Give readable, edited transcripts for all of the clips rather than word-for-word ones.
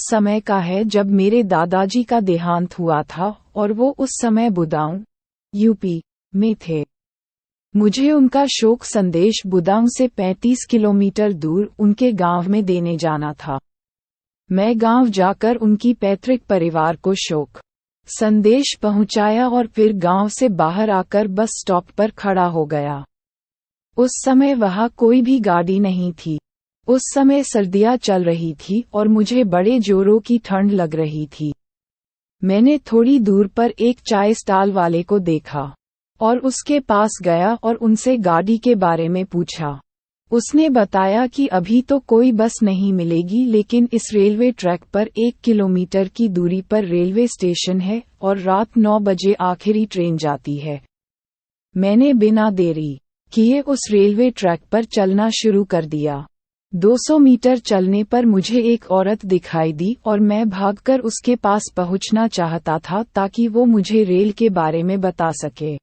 समय का है जब मेरे दादाजी का देहांत हुआ था और वो उस समय बुदाऊं, यूपी में थे। मुझे उनका शोक संदेश बुदाऊं से 35 किलोमीटर दूर उनके गांव में देने जाना था। मैं गांव जाकर उनकी पैतृक परिवार को शोक संदेश पहुंचाया और फिर गांव से बाहर आकर बस स्टॉप पर खड़ा हो गया। उस समय वहां कोई भी गाड़ी नहीं थी। उस समय सर्दियां चल रही थी और मुझे बड़े जोरों की ठंड लग रही थी। मैंने थोड़ी दूर पर एक चाय स्टॉल वाले को देखा और उसके पास गया और उनसे गाड़ी के बारे में पूछा। उसने बताया कि अभी तो कोई बस नहीं मिलेगी, लेकिन इस रेलवे ट्रैक पर 1 किलोमीटर की दूरी पर रेलवे स्टेशन है और रात 9 बजे आखिरी ट्रेन जाती है। मैंने बिना देरी किए उस रेलवे ट्रैक पर चलना शुरू कर दिया। 200 मीटर चलने पर मुझे एक औरत दिखाई दी और मैं भागकर उसके पास पहुंचना चाहता था ताकि वो मुझे रेल के बारे में बता सके।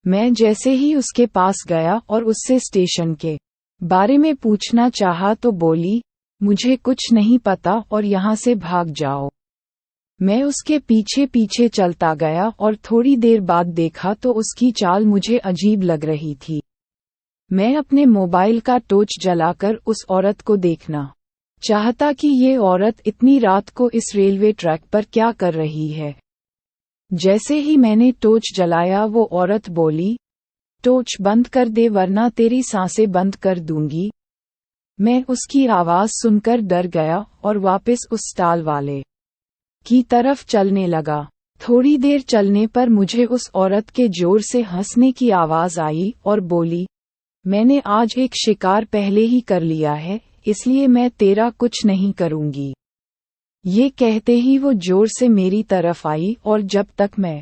मैं जैसे ही उसके पास गया और उससे स्टेशन के बारे में पूछना चाहा तो बोली, मुझे कुछ नहीं पता और यहाँ से भाग जाओ। मैं उसके पीछे पीछे चलता गया और थोड़ी देर बाद देखा तो उसकी चाल मुझे अजीब लग रही थी। मैं अपने मोबाइल का टॉर्च जलाकर उस औरत को देखना चाहता कि ये औरत इतनी रात को इस रेलवे ट्रैक पर क्या कर रही है। जैसे ही मैंने टॉर्च जलाया वो औरत बोली, टॉर्च बंद कर दे वरना तेरी सांसें बंद कर दूंगी। मैं उसकी आवाज सुनकर डर गया और वापस उस स्टॉल वाले की तरफ चलने लगा। थोड़ी देर चलने पर मुझे उस औरत के जोर से हंसने की आवाज आई और बोली, मैंने आज एक शिकार पहले ही कर लिया है, इसलिए मैं तेरा कुछ नहीं करूंगी। ये कहते ही वो जोर से मेरी तरफ आई और जब तक मैं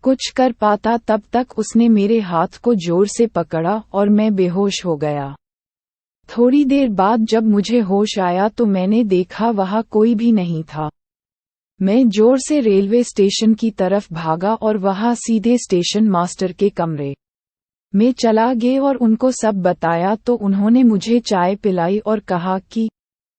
कुछ कर पाता तब तक उसने मेरे हाथ को जोर से पकड़ा और मैं बेहोश हो गया। थोड़ी देर बाद जब मुझे होश आया तो मैंने देखा वहां कोई भी नहीं था। मैं जोर से रेलवे स्टेशन की तरफ भागा और वहां सीधे स्टेशन मास्टर के कमरे में चला गया और उनको सब बताया तो उन्होंने मुझे चाय पिलाई और कहा कि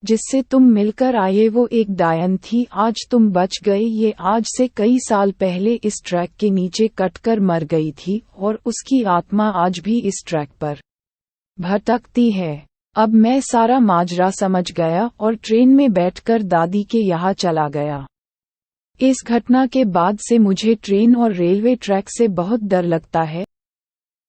जिससे तुम मिलकर आए वो एक डायन थी, आज तुम बच गए। ये आज से कई साल पहले इस ट्रैक के नीचे कटकर मर गई थी और उसकी आत्मा आज भी इस ट्रैक पर भटकती है। अब मैं सारा माजरा समझ गया और ट्रेन में बैठकर दादी के यहाँ चला गया। इस घटना के बाद से मुझे ट्रेन और रेलवे ट्रैक से बहुत डर लगता है।